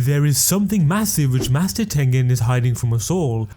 There is something massive which Master Tengen is hiding from us all,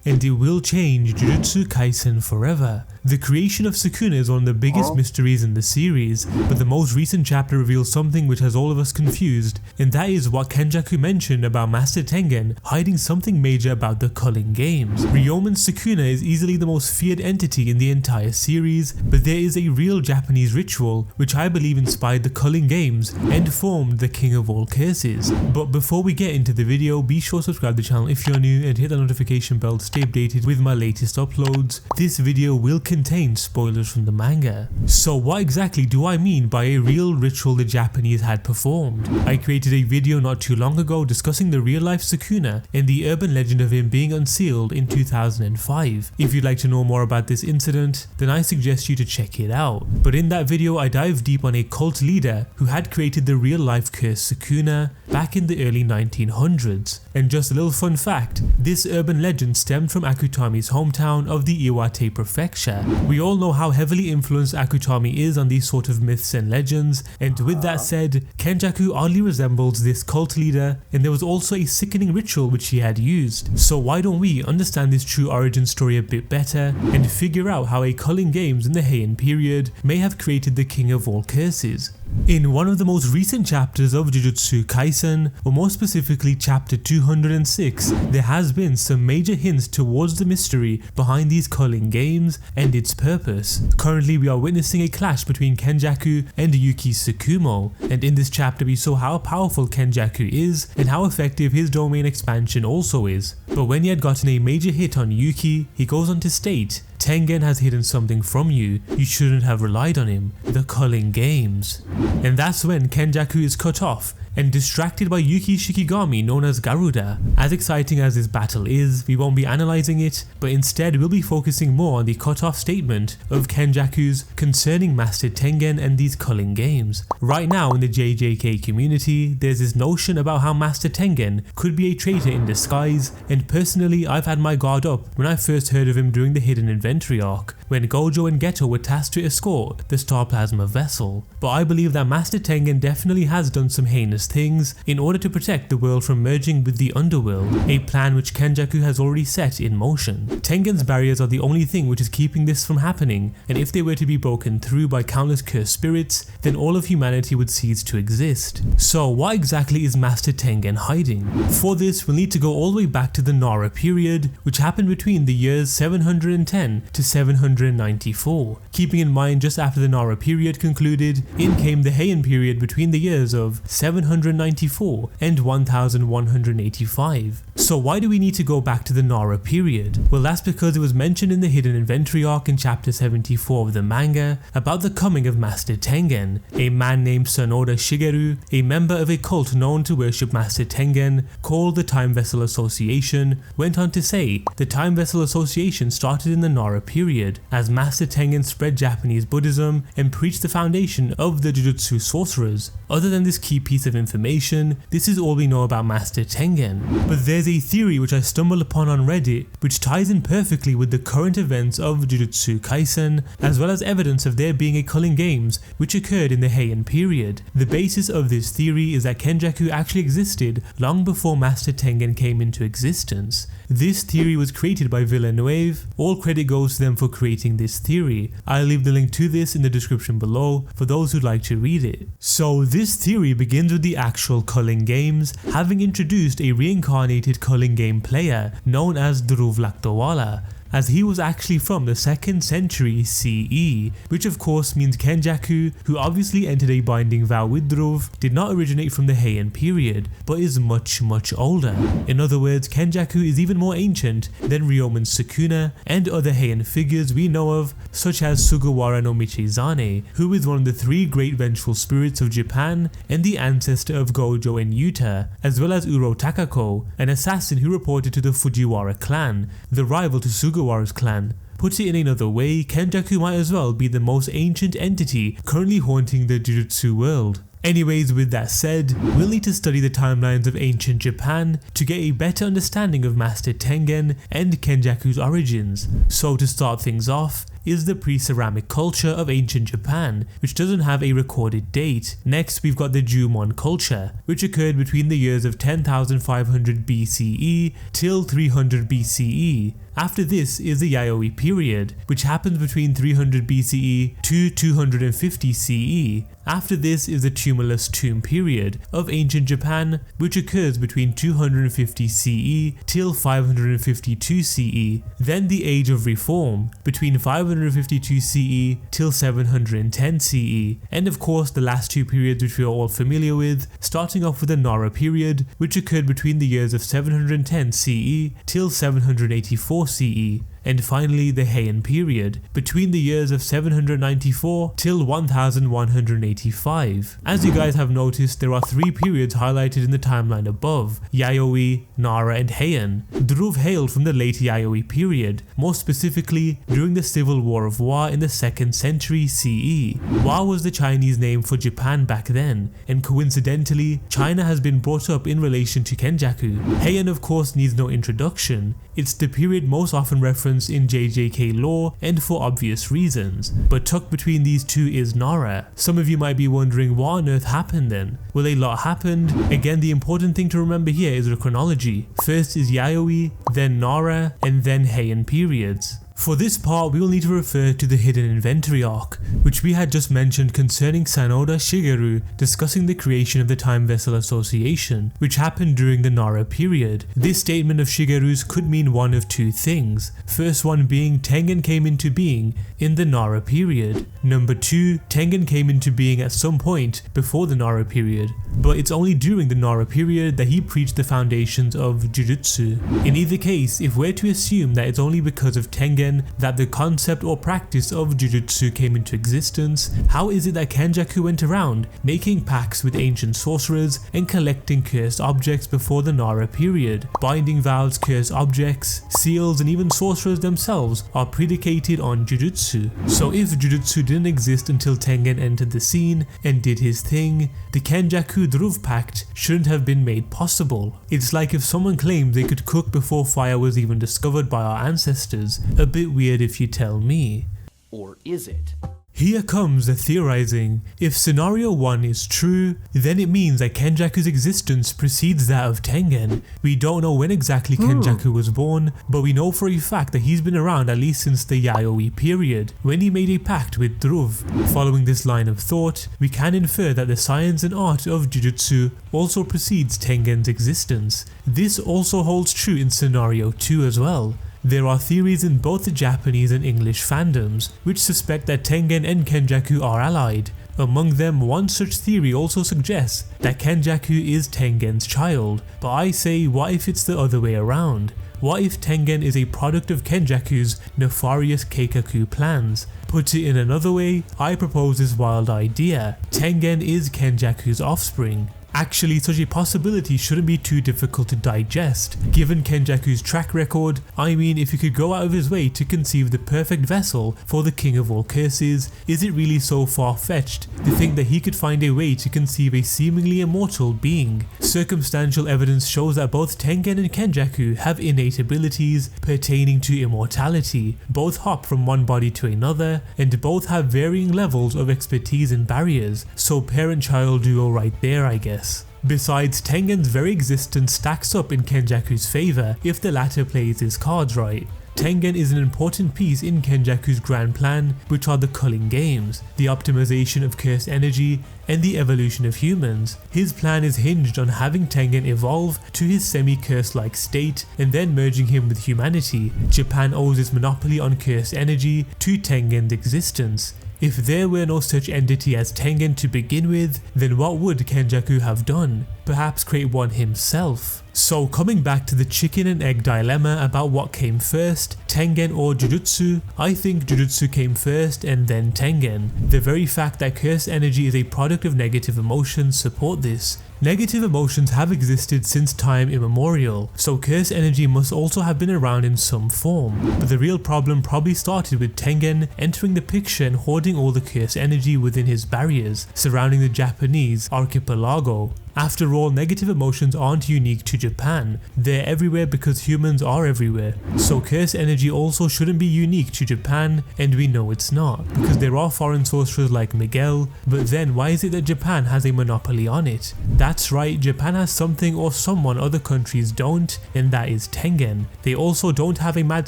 and it will change Jujutsu Kaisen forever. The creation of Sukuna is one of the biggest mysteries in the series, but the most recent chapter reveals something which has all of us confused, and that is what Kenjaku mentioned about Master Tengen hiding something major about the Culling games. Ryomen's Sukuna is easily the most feared entity in the entire series, but there is a real Japanese ritual which I believe inspired the Culling games and formed the king of all curses. But before we get into the video, be sure to subscribe to the channel if you're new and hit the notification bell to stay updated with my latest uploads. This video will contain spoilers from the manga. So what exactly do I mean by a real ritual the Japanese had performed? I created a video not too long ago discussing the real life Sukuna and the urban legend of him being unsealed in 2005. If you'd like to know more about this incident, then I suggest you to check it out. But in that video I dive deep on a cult leader who had created the real life curse Sukuna back in the early 1900s. And just a little fun fact, this urban legend stemmed from Akutami's hometown of the Iwate prefecture. We all know how heavily influenced Akutami is on these sort of myths and legends, and with that said, Kenjaku oddly resembles this cult leader, and there was also a sickening ritual which he had used. So why don't we understand this true origin story a bit better and figure out how a Culling games in the Heian period may have created the king of all curses. In one of the most recent chapters of Jujutsu Kaisen, or more specifically chapter 206, there has been some major hints towards the mystery behind these Culling games and its purpose. Currently we are witnessing a clash between Kenjaku and Yuki Tsukumo, and in this chapter we saw how powerful Kenjaku is and how effective his domain expansion also is. But when he had gotten a major hit on Yuki, he goes on to state, "Tengen has hidden something from you, you shouldn't have relied on him, the Culling games." And that's when Kenjaku is cut off and distracted by Yuki's Shikigami known as Garuda. As exciting as this battle is, we won't be analysing it, but instead we'll be focusing more on the cut-off statement of Kenjaku's concerning Master Tengen and these Culling games. Right now in the JJK community, there's this notion about how Master Tengen could be a traitor in disguise, and personally I've had my guard up when I first heard of him during the Hidden Inventory arc, when Gojo and Geto were tasked to escort the Star Plasma vessel. But I believe that Master Tengen definitely has done some heinous things in order to protect the world from merging with the underworld, a plan which Kenjaku has already set in motion. Tengen's barriers are the only thing which is keeping this from happening, and if they were to be broken through by countless cursed spirits, then all of humanity would cease to exist. So what exactly is Master Tengen hiding? For this we'll need to go all the way back to the Nara period, which happened between the years 710 to 794. Keeping in mind just after the Nara period concluded, in came the Heian period between the years of 794 and 1185. So why do we need to go back to the Nara period? Well, that's because it was mentioned in the Hidden Inventory arc in chapter 74 of the manga about the coming of Master Tengen. A man named Sonoda Shigeru, a member of a cult known to worship Master Tengen called the Time Vessel Association, went on to say the Time Vessel Association started in the Nara period as Master Tengen spread Japanese Buddhism and preached the foundation of the Jujutsu sorcerers. Other than this key piece of information, this is all we know about Master Tengen. But there's a theory which I stumbled upon on Reddit which ties in perfectly with the current events of Jujutsu Kaisen, as well as evidence of there being a Culling games which occurred in the Heian period. The basis of this theory is that Kenjaku actually existed long before Master Tengen came into existence. This theory was created by Villeneuve. All credit goes to them for creating this theory. I'll leave the link to this in the description below for those who'd like to read it. So this theory begins with the actual Culling games having introduced a reincarnated Culling game player known as Dhruv Lakdawala, as he was actually from the 2nd century CE, which of course means Kenjaku, who obviously entered a binding vow with Dhruv, did not originate from the Heian period, but is much older. In other words, Kenjaku is even more ancient than Ryomen's Sukuna and other Heian figures we know of, such as Sugawara no Michizane, who is one of the 3 great vengeful spirits of Japan and the ancestor of Gojo and Yuta, as well as Uro Takako, an assassin who reported to the Fujiwara clan, the rival to Sugawara's clan. Put it in another way, Kenjaku might as well be the most ancient entity currently haunting the Jujutsu world. Anyways, with that said, we'll need to study the timelines of ancient Japan to get a better understanding of Master Tengen and Kenjaku's origins. So to start things off, is the pre-ceramic culture of ancient Japan, which doesn't have a recorded date. Next we've got the Jumon culture, which occurred between the years of 10,500 BCE till 300 BCE. After this is the Yayoi period, which happens between 300 BCE to 250 CE. After this is the Tumulus Tomb period of ancient Japan, which occurs between 250 CE till 552 CE. Then the Age of Reform, between 552 CE till 710 CE. And of course the last two periods which we are all familiar with, starting off with the Nara period, which occurred between the years of 710 CE till 784 CE. And finally the Heian period, between the years of 794 till 1185. As you guys have noticed, there are three periods highlighted in the timeline above: Yayoi, Nara and Heian. Dhruv hailed from the late Yayoi period, more specifically during the Civil War of Wa in the 2nd century CE. Wa was the Chinese name for Japan back then, and coincidentally, China has been brought up in relation to Kenjaku. Heian of course needs no introduction. It's the period most often referenced in JJK lore and for obvious reasons, but tucked between these two is Nara. Some of you might be wondering, what on earth happened then? Well, a lot happened. Again, the important thing to remember here is the chronology. First is Yayoi, then Nara, and then Heian periods. For this part we will need to refer to the Hidden Inventory arc, which we had just mentioned concerning Sanoda Shigeru discussing the creation of the Time Vessel Association, which happened during the Nara period. This statement of Shigeru's could mean one of two things. First one being Tengen came into being in the Nara period. Number two, Tengen came into being at some point before the Nara period, but it's only during the Nara period that he preached the foundations of Jujutsu. In either case, if we're to assume that it's only because of Tengen that the concept or practice of Jujutsu came into existence, how is it that Kenjaku went around making pacts with ancient sorcerers and collecting cursed objects before the Nara period? Binding vows, cursed objects, seals and even sorcerers themselves are predicated on Jujutsu. So if Jujutsu didn't exist until Tengen entered the scene and did his thing, the Kenjaku Dhruv Pact shouldn't have been made possible. It's like if someone claimed they could cook before fire was even discovered by our ancestors. A bit weird if you tell me. Or is it? Here comes the theorizing. If scenario 1 is true, then it means that Kenjaku's existence precedes that of Tengen. We don't know when exactly Kenjaku was born, but we know for a fact that he's been around at least since the Yayoi period, when he made a pact with Dhruv. Following this line of thought, we can infer that the science and art of Jujutsu also precedes Tengen's existence. This also holds true in scenario 2 as well. There are theories in both the Japanese and English fandoms which suspect that Tengen and Kenjaku are allied. Among them, one such theory also suggests that Kenjaku is Tengen's child, but I say, what if it's the other way around? What if Tengen is a product of Kenjaku's nefarious Keikaku plans? Put it in another way, I propose this wild idea: Tengen is Kenjaku's offspring. Actually, such a possibility shouldn't be too difficult to digest. Given Kenjaku's track record, I mean, if he could go out of his way to conceive the perfect vessel for the king of all curses, is it really so far-fetched to think that he could find a way to conceive a seemingly immortal being? Circumstantial evidence shows that both Tengen and Kenjaku have innate abilities pertaining to immortality, both hop from one body to another, and both have varying levels of expertise in barriers, so parent-child duo right there, I guess. Besides, Tengen's very existence stacks up in Kenjaku's favour if the latter plays his cards right. Tengen is an important piece in Kenjaku's grand plan, which are the Culling games, the optimization of cursed energy, and the evolution of humans. His plan is hinged on having Tengen evolve to his semi-curse-like state and then merging him with humanity. Japan owes its monopoly on cursed energy to Tengen's existence. If there were no such entity as Tengen to begin with, then what would Kenjaku have done? Perhaps create one himself? So coming back to the chicken and egg dilemma about what came first, Tengen or Jujutsu, I think Jujutsu came first and then Tengen. The very fact that cursed energy is a product of negative emotions support this. Negative emotions have existed since time immemorial, so curse energy must also have been around in some form. But the real problem probably started with Tengen entering the picture and hoarding all the curse energy within his barriers surrounding the Japanese archipelago. After all, negative emotions aren't unique to Japan, they're everywhere because humans are everywhere. So curse energy also shouldn't be unique to Japan, and we know it's not, because there are foreign sorcerers like Miguel, but then why is it that Japan has a monopoly on it? That's right, Japan has something or someone other countries don't, and that is Tengen. They also don't have a mad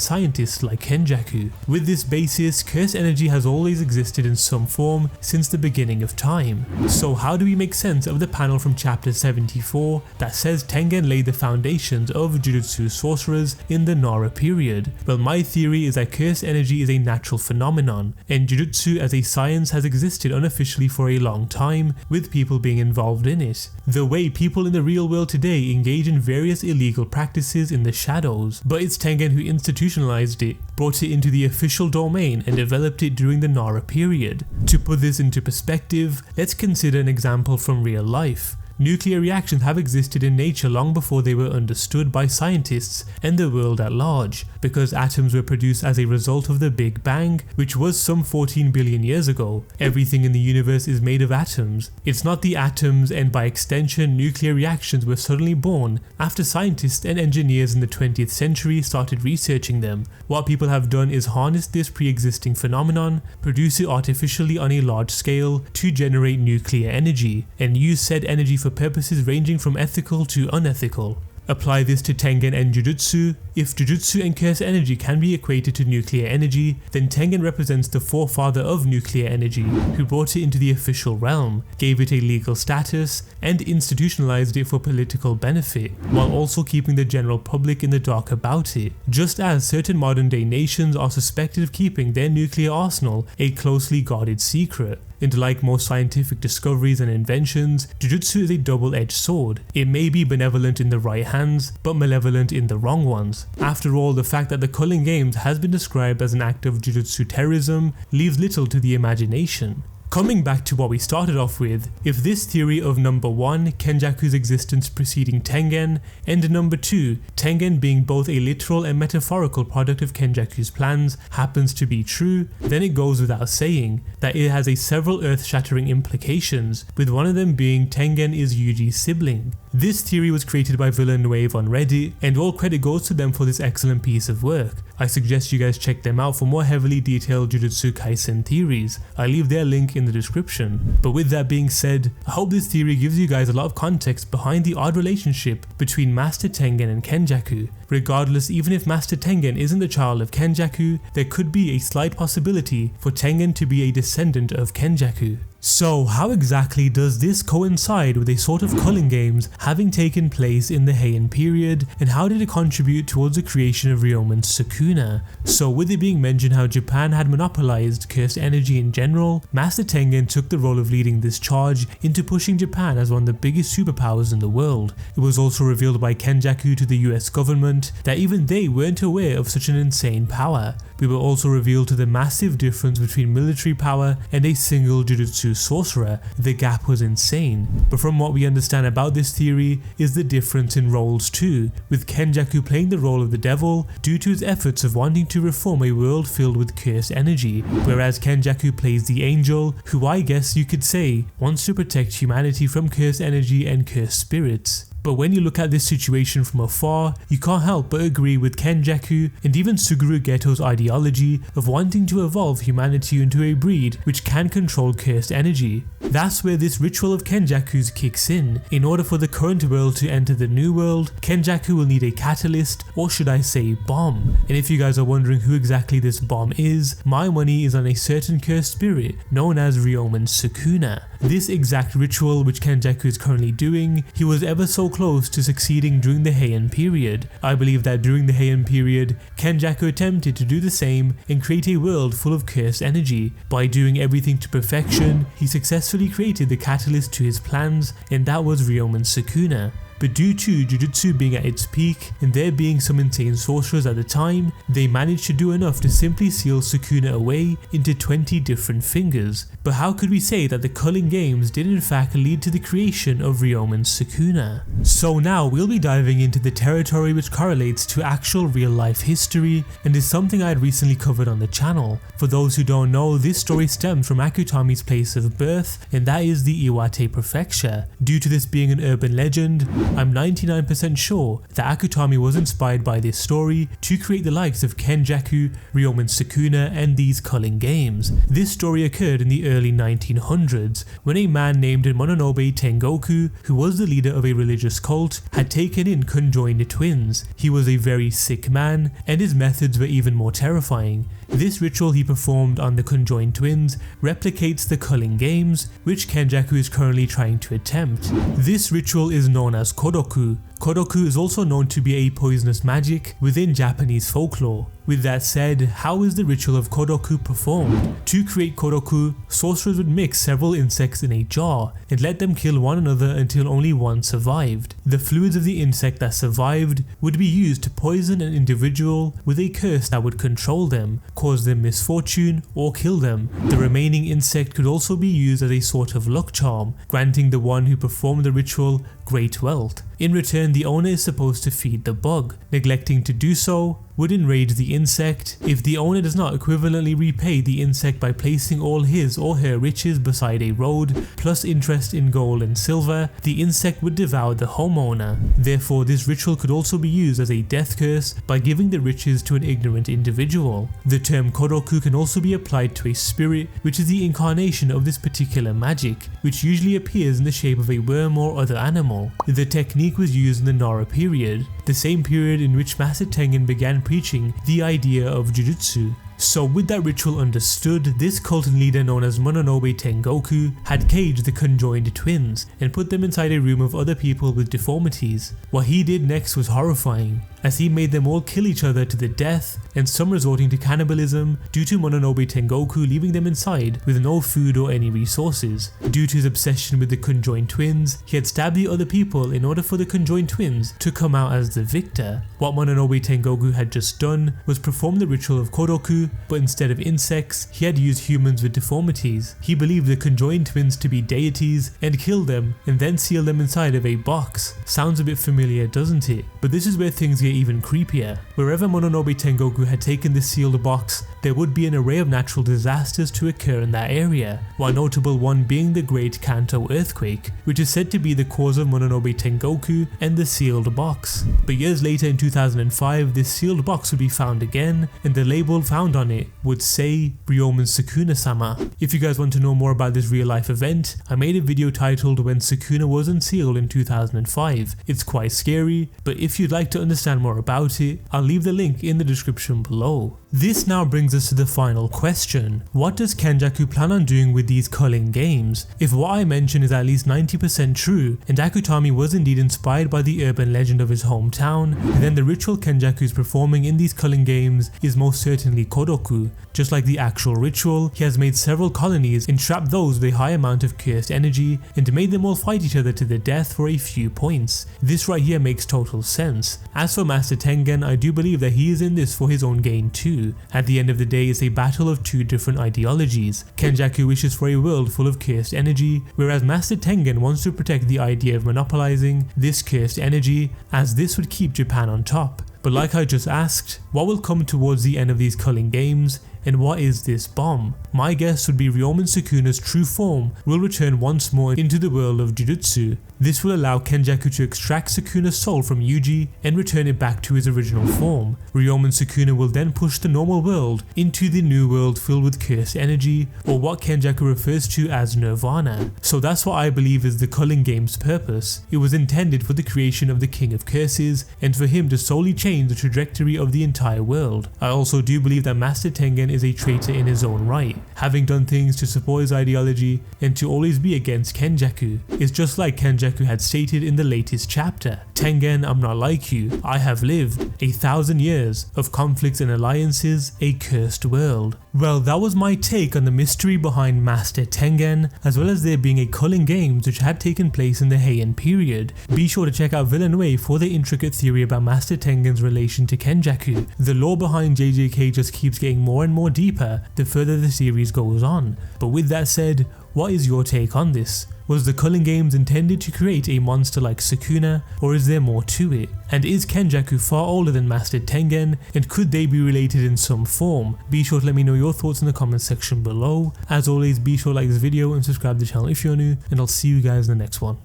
scientist like Kenjaku. With this basis, curse energy has always existed in some form since the beginning of time. So how do we make sense of the panel from chapter 74 that says Tengen laid the foundations of Jujutsu sorcerers in the Nara period? Well, my theory is that curse energy is a natural phenomenon, and Jujutsu as a science has existed unofficially for a long time, with people being involved in it. The way people in the real world today engage in various illegal practices in the shadows, but it's Tengen who institutionalized it, brought it into the official domain and developed it during the Nara period. To put this into perspective, let's consider an example from real life. Nuclear reactions have existed in nature long before they were understood by scientists and the world at large, because atoms were produced as a result of the Big Bang, which was some 14 billion years ago. Everything in the universe is made of atoms. It's not the atoms, and by extension nuclear reactions were suddenly born after scientists and engineers in the 20th century started researching them. What people have done is harness this pre-existing phenomenon, produce it artificially on a large scale to generate nuclear energy, and use said energy for purposes ranging from ethical to unethical. Apply this to Tengen and Jujutsu. If Jujutsu and curse energy can be equated to nuclear energy, then Tengen represents the forefather of nuclear energy, who brought it into the official realm, gave it a legal status, and institutionalized it for political benefit, while also keeping the general public in the dark about it, just as certain modern day nations are suspected of keeping their nuclear arsenal a closely guarded secret. And like most scientific discoveries and inventions, Jujutsu is a double-edged sword. It may be benevolent in the right hands, but malevolent in the wrong ones. After all, the fact that the Culling Games has been described as an act of Jujutsu terrorism leaves little to the imagination. Coming back to what we started off with, if this theory of number 1, Kenjaku's existence preceding Tengen, and number 2, Tengen being both a literal and metaphorical product of Kenjaku's plans, happens to be true, then it goes without saying that it has several earth-shattering implications, with one of them being Tengen is Yuji's sibling. This theory was created by Villanueva on Reddit, and all credit goes to them for this excellent piece of work. I suggest you guys check them out for more heavily detailed Jujutsu Kaisen theories. I leave their link in the description. But with that being said, I hope this theory gives you guys a lot of context behind the odd relationship between Master Tengen and Kenjaku. Regardless, even if Master Tengen isn't the child of Kenjaku, there could be a slight possibility for Tengen to be a descendant of Kenjaku. So how exactly does this coincide with a sort of Culling Games having taken place in the Heian period, and how did it contribute towards the creation of Ryomen's Sukuna? So with it being mentioned how Japan had monopolized cursed energy in general, Master Tengen took the role of leading this charge into pushing Japan as one of the biggest superpowers in the world. It was also revealed by Kenjaku to the US government that even they weren't aware of such an insane power. We were also revealed to the massive difference between military power and a single Jujutsu sorcerer. The gap was insane. But from what we understand about this theory is the difference in roles too, with Kenjaku playing the role of the devil due to his efforts of wanting to reform a world filled with cursed energy, whereas Kenjaku plays the angel, who I guess you could say wants to protect humanity from cursed energy and cursed spirits. But when you look at this situation from afar, you can't help but agree with Kenjaku and even Suguru Geto's ideology of wanting to evolve humanity into a breed which can control cursed energy. That's where this ritual of Kenjaku's kicks in. In order for the current world to enter the new world, Kenjaku will need a catalyst, or should I say bomb. And if you guys are wondering who exactly this bomb is, my money is on a certain cursed spirit known as Ryomen's Sukuna. This exact ritual which Kenjaku is currently doing, he was ever so close to succeeding during the Heian period. I believe that during the Heian period, Kenjaku attempted to do the same and create a world full of cursed energy. By doing everything to perfection, he successfully created the catalyst to his plans, and that was Ryomen's Sukuna. But due to Jujutsu being at its peak and there being some insane sorcerers at the time, they managed to do enough to simply seal Sukuna away into 20 different fingers. but how could we say that the Culling games did in fact lead to the creation of Ryomen's Sukuna? So now we'll be diving into the territory which correlates to actual real life history and is something I had recently covered on the channel. For those who don't know, this story stems from Akutami's place of birth, and that is the Iwate Prefecture. Due to this being an urban legend, I'm 99% sure that Akutami was inspired by this story to create the likes of Kenjaku, Ryomen's Sukuna and these Culling games. This story occurred in the early 1900s when a man named Mononobe Tengoku, who was the leader of a religious cult, had taken in conjoined twins. He was a very sick man and his methods were even more terrifying. This ritual he performed on the conjoined twins replicates the Culling games, which Kenjaku is currently trying to attempt. This ritual is known as Kodoku. Kodoku is also known to be a poisonous magic within Japanese folklore. With that said, how is the ritual of Kodoku performed? To create Kodoku, sorcerers would mix several insects in a jar and let them kill one another until only one survived. The fluids of the insect that survived would be used to poison an individual with a curse that would control them, cause them misfortune or kill them. The remaining insect could also be used as a sort of luck charm, granting the one who performed the ritual great wealth. In return, the owner is supposed to feed the bug. Neglecting to do so would enrage the insect. If the owner does not equivalently repay the insect by placing all his or her riches beside a road, plus interest in gold and silver, the insect would devour the homeowner. Therefore, this ritual could also be used as a death curse by giving the riches to an ignorant individual. The term Kodoku can also be applied to a spirit, which is the incarnation of this particular magic, which usually appears in the shape of a worm or other animal. The technique was used in the Nara period, the same period in which Master Tengen began preaching the idea of Jujutsu. So with that ritual understood, this cult leader known as Mononobe Tengoku had caged the conjoined twins and put them inside a room of other people with deformities. What he did next was horrifying, as he made them all kill each other to the death, and some resorting to cannibalism due to Mononobe Tengoku leaving them inside with no food or any resources. Due to his obsession with the conjoined twins, he had stabbed the other people in order for the conjoined twins to come out as the victor. What Mononobe Tengoku had just done was perform the ritual of Kodoku, but instead of insects, he had used humans with deformities. He believed the conjoined twins to be deities and killed them and then sealed them inside of a box. Sounds a bit familiar, doesn't it? But this is where things get even creepier. Wherever Mononobe Tengoku had taken this sealed box, there would be an array of natural disasters to occur in that area, one notable one being the Great Kanto earthquake, which is said to be the cause of Mononobe Tengoku and the sealed box. But years later in 2005, this sealed box would be found again, and the label found on it would say Ryomen's Sukuna-sama. If you guys want to know more about this real life event, I made a video titled When Sukuna Was Unsealed in 2005. It's quite scary, but if you'd like to understand more about it, I'll leave the link in the description below. This now brings us to the final question. What does Kenjaku plan on doing with these Culling games? If what I mentioned is at least 90% true, and Akutami was indeed inspired by the urban legend of his hometown, then the ritual Kenjaku is performing in these Culling games is most certainly Kodoku. Just like the actual ritual, he has made several colonies, entrapped those with a high amount of cursed energy, and made them all fight each other to the death for a few points. This right here makes total sense. As for Master Tengen, I do believe that he is in this for his own gain too. At the end of the day, it's a battle of two different ideologies. Kenjaku wishes for a world full of cursed energy, whereas Master Tengen wants to protect the idea of monopolizing this cursed energy, as this would keep Japan on top. But like I just asked, what will come towards the end of these Culling games? And what is this bomb? My guess would be Ryomen Sukuna's true form will return once more into the world of Jujutsu. This will allow Kenjaku to extract Sukuna's soul from Yuji and return it back to his original form. Ryomen Sukuna will then push the normal world into the new world filled with cursed energy, or what Kenjaku refers to as Nirvana. So that's what I believe is the Culling game's purpose. It was intended for the creation of the King of Curses and for him to solely change the trajectory of the entire world. I also do believe that Master Tengen is a traitor in his own right, having done things to support his ideology and to always be against Kenjaku. It's just like Kenjaku Kenjaku had stated in the latest chapter. Tengen, I'm not like you. I have lived 1,000 years of conflicts and alliances, a cursed world. Well, that was my take on the mystery behind Master Tengen, as well as there being a Culling Games which had taken place in the Heian period. Be sure to check out Villeneuve for the intricate theory about Master Tengen's relation to Kenjaku. The lore behind JJK just keeps getting more and more deeper the further the series goes on. But with that said, what is your take on this? Was the Culling Games intended to create a monster like Sukuna, or is there more to it? And is Kenjaku far older than Master Tengen, and could they be related in some form? Be sure to let me know your thoughts in the comment section below. As always, be sure to like this video and subscribe to the channel if you're new, and I'll see you guys in the next one.